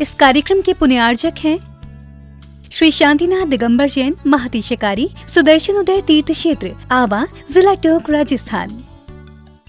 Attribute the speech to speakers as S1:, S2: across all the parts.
S1: इस कार्यक्रम के पुण्यार्जक हैं श्री शांतिनाथ दिगंबर जैन महातिशकारी सुदर्शन उदय तीर्थ क्षेत्र आवा, जिला टोंक, राजस्थान।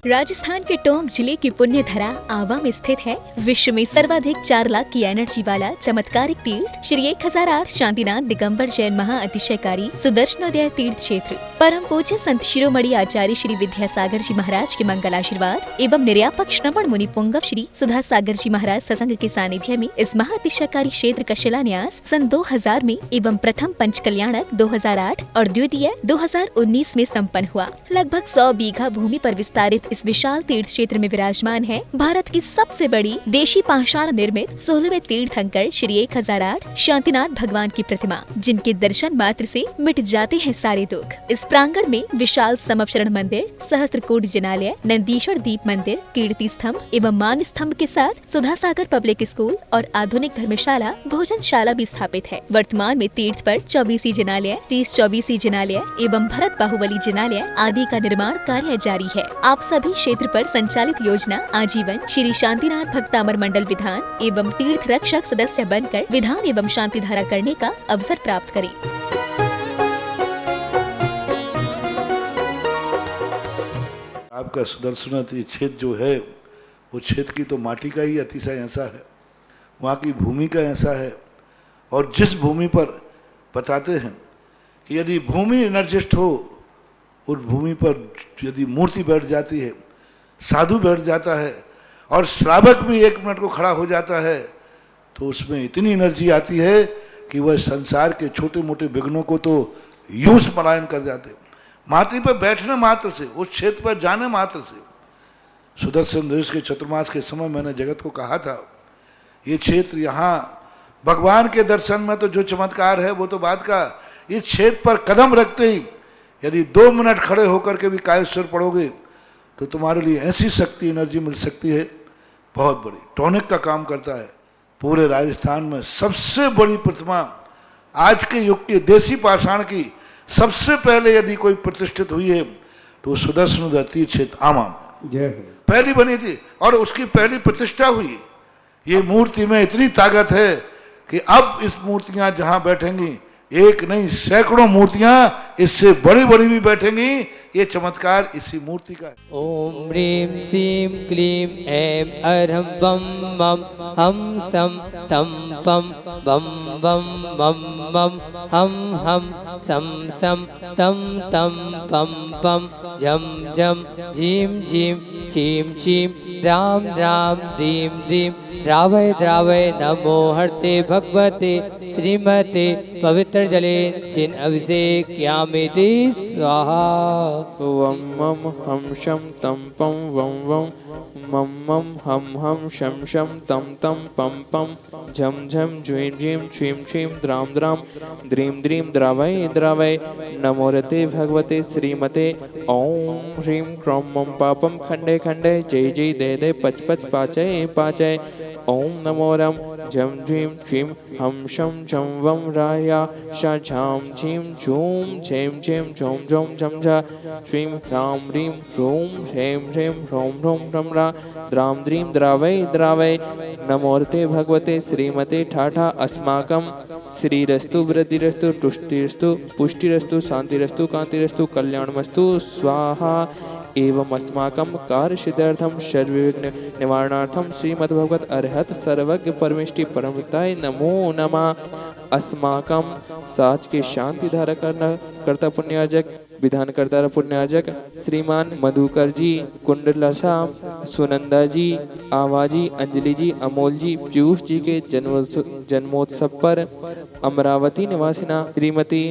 S2: राजस्थान के टोंक जिले की पुण्य धरा आवा में स्थित है विश्व में सर्वाधिक 4 लाख की एनर्जी वाला चमत्कारिक तीर्थ श्री 1008 शांतिनाथ दिगंबर जैन महाअतिशयकारी सुदर्शनोदय तीर्थ क्षेत्र। परम पूज्य संत शिरोमणि आचार्य श्री विद्यासागर जी महाराज के मंगल आशीर्वाद एवं निर्यापक श्रवण मुनि पुंगव श्री सुधा सागर जी महाराज सत्संग के सानिध्य में इस महाअतिशयकारी क्षेत्र का शिलान्यास सन 2000 में एवं प्रथम पंच कल्याणक 2008 और द्वितीय 2019 में संपन्न हुआ। लगभग 100 बीघा भूमि पर विस्तारित इस विशाल तीर्थ क्षेत्र में विराजमान है भारत की सबसे बड़ी देशी पाषाण निर्मित 16वें तीर्थंकर श्री 1008 शांतिनाथ भगवान की प्रतिमा, जिनके दर्शन मात्र से मिट जाते हैं सारे दुख। इस प्रांगण में विशाल समवशरण मंदिर, सहस्त्रकूट जिनालय, नंदीश्वर दीप मंदिर, कीर्ति स्तंभ एवं मान स्तंभ के साथ सुधा सागर पब्लिक स्कूल और आधुनिक धर्मशाला, भोजनशाला भी स्थापित है। वर्तमान में तीर्थ पर 24 जिनालय, 30-24 जिनालय एवं भरत बाहुबली जिनालय आदि का निर्माण कार्य जारी है। आप सभी क्षेत्र पर संचालित योजना आजीवन श्री शांतिनाथ भक्तामर मंडल विधान एवं तीर्थ रक्षक सदस्य बनकर विधान एवं शांति धारा करने का अवसर प्राप्त करें।
S3: आपका सुदर्शन क्षेत्र जो है वो क्षेत्र की तो माटी का ही अतिशय ऐसा है, वहाँ की भूमि का ऐसा है। और जिस भूमि पर बताते हैं कि यदि भूमि एनर्जिस्ट हो, उस भूमि पर यदि मूर्ति बैठ जाती है, साधु बैठ जाता है और श्रावक भी 1 मिनट को खड़ा हो जाता है, तो उसमें इतनी एनर्जी आती है कि वह संसार के छोटे मोटे विघ्नों को तो यूं पलायन कर जाते। माटी पर बैठने मात्र से, उस क्षेत्र पर जाने मात्र से, सुदर्शन देश के चतुर्मास के समय मैंने जगत को कहा था, ये क्षेत्र यहाँ भगवान के दर्शन में तो जो चमत्कार है वो तो बात का, इस क्षेत्र पर कदम रखते ही यदि 2 मिनट खड़े होकर के भी कायेश्वर पढ़ोगे तो तुम्हारे लिए ऐसी शक्ति एनर्जी मिल सकती है बहुत बड़ी। टॉनिक का काम करता है। पूरे राजस्थान में सबसे बड़ी प्रतिमा आज के युग के देसी पाषाण की सबसे पहले यदि कोई प्रतिष्ठित हुई है तो सुदर्शन तीर्थ क्षेत्र आमा में पहली बनी थी और उसकी पहली प्रतिष्ठा हुई। ये मूर्ति में इतनी ताकत है कि अब इस मूर्तियां जहां बैठेंगी, एक नहीं सैकड़ों मूर्तियां इससे बड़ी बड़ी भी बैठेंगी। ये चमत्कार इसी मूर्ति का है।
S4: ओम ह्रीं सीं क्लीं ऐं अरहं बम मम हम सम तम पम बम बम मम मम हम सम सम तम तम पम पम झम झम झीम झीम छीम छीम राम राम दीम दीम द्रावय द्रावय नमो हरते भगवते श्रीमते पवित्र जले जिन अभिषेक यामिति स्वाहा।
S5: वम मम हम शम तम पम वम वम मम मम हम शम शम तम तम पम पम झम झम झ्वीं झीं छीं छीं द्राम द्राम द्रीम द्रीम द्रावय द्रावय नमो रते भगवते श्रीमते ओम ह्रीं क्रों मम पापम खंडे खंडे जय जय दे दे पच पच पाचय पाचय ओम नमो रम झम झीं छीं हम शम झम वम राया शा झाम झीं झूम झेम झेम झोम झोम झम झा श्रीं राम ह्रीं ह्रूम ह्रें ह्रें ह्रों ह्रों ह्रम रा द्राम द्रीम द्रावय द्रावय नमोर्ते भगवते श्रीमते ठाठा अस्माकं श्रीरस्तु वृद्धिरस्तु तुष्टिरस्तु पुष्टिरस्तु शांतिरस्तु कांतिरस्तु कल्याणमस्तु स्वाहा। एवं अस्माकं कार्यसिद्ध्यर्थं सर्वविघ्न निवारणार्थं श्रीमद्भगवत अरहत सर्वज्ञ परमेष्टि परमताय नमो नमः। अस्माकं साच के शांति धारा करता पुण्यार्जक विधान करता पुण्यार्जक श्रीमान मधुकर जी, कुंडलसा, सुनंदा जी, आवाजी, अंजलि जी, अमोल जी, पीयूष जी के जन्मोत्सव पर अमरावती निवासिना श्रीमती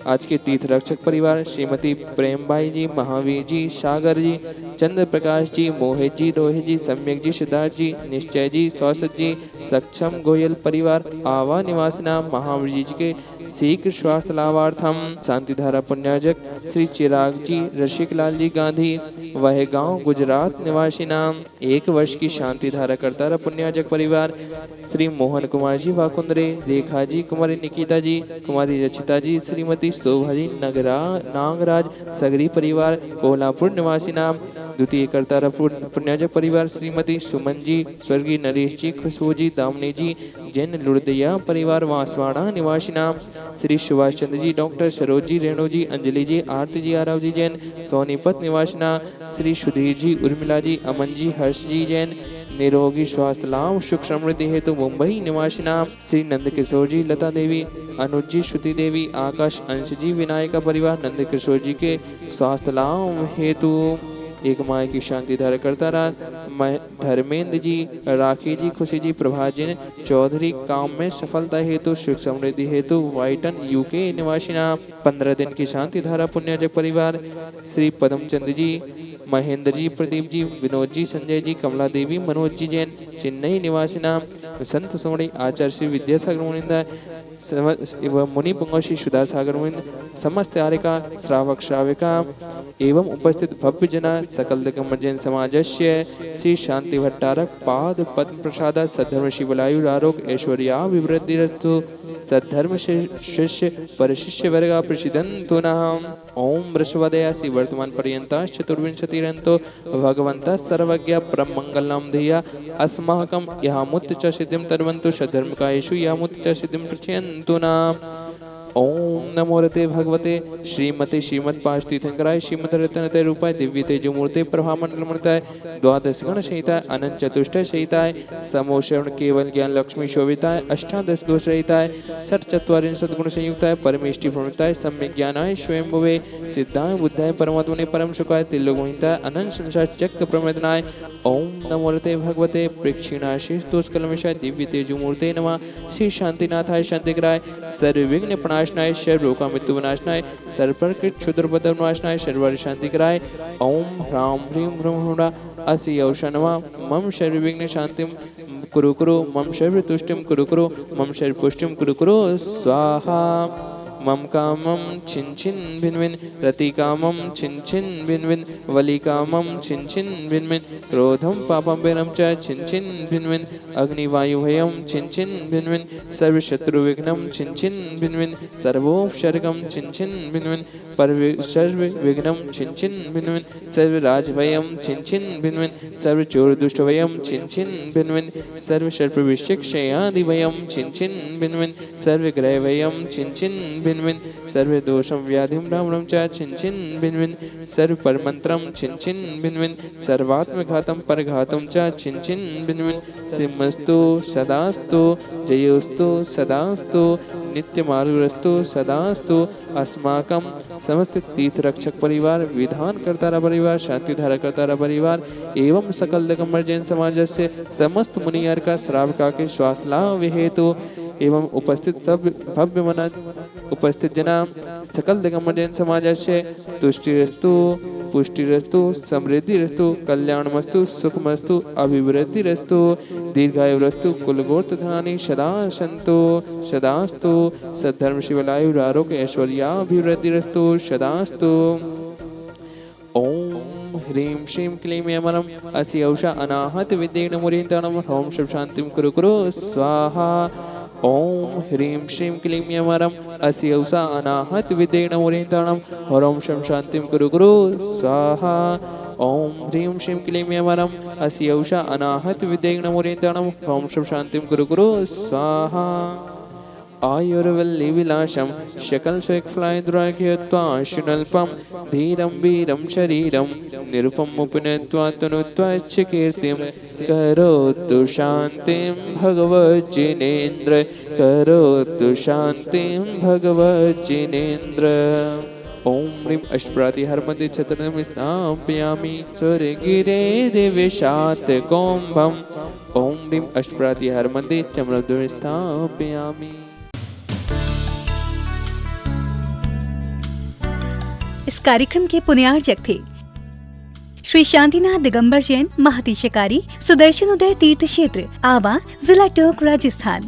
S5: आज के तीर्थ रक्षक परिवार श्रीमती प्रेमबाई जी, महावीर जी, सागर जी, चंद्र प्रकाश जी, मोहित जी, रोहित जी, सम्यक जी, सिद्धार्थ जी, निश्चय जी, सौसत जी, सक्षम गोयल परिवार आवा निवासिना महावीर जी के शीघ्र स्वास्थ्य लाभार्थम शांतिधारा पुण्यार्जक श्री चिराग जी, रसिक लाल जी गांधी, वह गांव गुजरात निवासी नाम 1 वर्ष की शांति धारा करता पुण्यार्जक परिवार श्री मोहन कुमार जी वाकुंद्रे, रेखा जी, कुमारी निकिता जी, कुमारी रचिता जी, श्रीमती शोभा जी नागराज सगरी परिवार कोल्हापुर निवासी नाम द्वितीय कर्तारा पुण्याजक परिवार श्रीमती सुमन जी, स्वर्गीय नरेश जी, खुशबू जी, दामनी जी, जैन लुड़दैया परिवार वांसवाड़ा निवासी नाम श्री सुभाष चंद्र जी, डॉक्टर सरोज जी, रेणु जी, अंजलि जी, आरती जी, आरव जी जैन सोनीपत निवासी श्री सुधीर जी, उर्मिला जी, अमन जी, हर्ष जी जैन निरोगी स्वास्थ्य लाभ सुख समृद्धि हेतु मुंबई निवासी नाम श्री नंद किशोर जी, लता देवी, अनुज जी, श्रुति देवी, आकाश, अंश जी, विनायका परिवार नंद किशोर जी के स्वास्थ्य लाभ हेतु एक माह की शांति धारा करता रहा। धर्मेंद्र जी, राखी जी, खुशी जी, प्रभाजन चौधरी काम में सफलता हेतु सुख समृद्धि हेतु वाइटन यूके निवासी नाम 15 दिन की शांति धारा पुण्याजक परिवार श्री पदमचंद जी, महेंद्र जी, प्रदीप जी, विनोद जी, संजय जी, कमला देवी, मनोज जी जैन चेन्नई निवासी नाम संत सोमणी आचार्य श्री विद्यासागर मुनिंदा एवं मुनि पुंगव श्री सुधा सागर मुनिंद समस्त आर्यका श्रावक श्राविका एवं उपस्थित भव्य जना सकल दिगंबर जैन समाजस्य श्री शांति भट्टारक पाद पद्म प्रसाद सद्धर्म शिवलायु आरोग्य ऐश्वर्या विवृद्धि रस्तु सद्धर्म शिष्य परशिष्य वर्गा प्रसिद्धंतु नः। ओम वृषभदयासी वर्तमान पर्यंता चतुर्विंशतिरंतो भगवंतः सर्वज्ञ परमंगलम धिया अस्माकं यामुत च सिद्धिं तर्वन्तु सद्धर्मकायेषु यामुत च सिद्धिं प्रचयन्तु नः। ओम नमो रते भगवते श्रीमते श्रीमद पांच तीर्थंकराय श्रीमद रत्नते रूपाय दिव्य तेजोमूर्ते प्रभामंडल मंडिताय द्वादश गण सहिताय अनंत चतुष्टय सहिताय समोषण केवल ज्ञान लक्ष्मी शोभिताय अष्टादश दोष रहिताय षट चत्वारिंशत् गुण संयुक्ताय परमेष्टि प्रणुताय सम्यक ज्ञानाय स्वयं भुवे सिद्धाय बुद्धाय परमात्मने परम सुखाय तिल्लोकहिताय अनंत संसार चक्र प्रमेदनाय। ओम नमो रते भगवते प्रेक्षिणाशीष दोष कलमशाय दिव्य तेजोमूर्ते नमः। श्री शांतिनाथाय शांतिग्राय सर्वविघ्न प्रणाशनाय सर्वरोगा मृत्यु विनाशनाय सर्वप्रकृत क्षुद्रपद विनाशनाय सर्वारि शांतिग्राय। ओम ह्रां ह्रीं ह्रूं ह्रूं असि औषा नमः। मम सर्वविघ्न शांतिं कुरु कुरु मम सर्वतुष्टिं कुरु कुरु मम सर्वपुष्टिं कुरु कुरु स्वाहा। मम कामं छिन छिन भिन भिन रति कामं छिन छिन भिन भिन वली कामं छिन छिन भिन भिन क्रोधं पापं वेरं च छिन छिन भिन भिन अग्निवायु भयं छिन छिन भिन भिन सर्वशत्रु विघ्नं छिन छिन भिन भिन सर्वोपसर्गं छिन छिन भिन भिन सर्व विघ्नं छिन छिन भिन भिन सर्व राजभयं छिन छिन भिन भिन सर्व चोर दुष्ट भयं छिन छिन भिन भिन सर्व सर्प विशिक्षयादि भयं छिन छिन भिन भिन सर्व ग्रह भयं छिन छिन भिन भिन सर्व दोषं व्याधिं रामणं च छिन छिन भिन भिन सर्व परमंत्रं छिन छिन भिन भिन सर्वात्मघातं परघातं च छिन छिन भिन भिन सिंहस्तु सदास्तु जयोस्तु सदास्तु नित्यमारुरस्तु सदास्तु अस्माकं समस्त तीर्थ रक्षक परिवार विधान कर्तारा परिवार शांति धारा कर्तारा परिवार एवं सकल दिगंबर जैन समाजस्य समस्त मुनियर का श्रावका के स्वास्थ्य लाभ हेतु एवं उपस्थित सब भव्य मना उपस्थित जना सकल दिगंबर जैन समाजस्य तुष्टिरस्तु पुष्टिरस्तु समृद्धिरस्तु कल्याणमस्तु सुखमस्तु अभिवृद्धिरस्तु दीर्घायुरस्तु कुलगोत्र धनानि सदा सन्तु सदास्तु सद्धर्म शिवलायु आरोग्य ऐश्वर्याभिवृद्धिरस्तु सदास्तु। ओम ह्रीं श्रीं क्लीं यमनम असि औषा अनाहत विद्येन मुरीन्तनम ओम शिव शांतिं कुरु कुरु स्वाहा। ओम ह्रीं श्रीं क्लीं यमनम असि औषा अनाहत विद्येन मुरीन्तनम ओम शिव शांतिं कुरु कुरु स्वाहा। ओम ह्रीं श्रीं क्लीं यमनम असि औषा अनाहत विद्येन मुरीन्तनम ओम शिव शांतिं कुरु कुरु स्वाहा। आयुर्वल्ली विलासम शकल स्वेक्फ्लायद्राघ्यत्वाशुनल्पम धीरं वीरं शरीरं निरुपम उपनत्वा तनुत्वाच्च कीर्तिं करोतु शान्तिं भगवज्जिनेन्द्र करोतु शान्तिं भगवज्जिनेन्द्र। ओम ह्रीं अष्टप्रातिहारमध्ये छत्रं स्थापयामि स्वर्गिरे दिव्यशात कौम्भम्। ओम ह्रीं अष्टप्रातिहारमध्ये चमरद्वयं स्थापयामि।
S1: इस कार्यक्रम के पुण्यार्चक थे श्री शांतिनाथ दिगंबर जैन महातिशकारी सुदर्शन उदय तीर्थ क्षेत्र आवा, जिला टोंक, राजस्थान।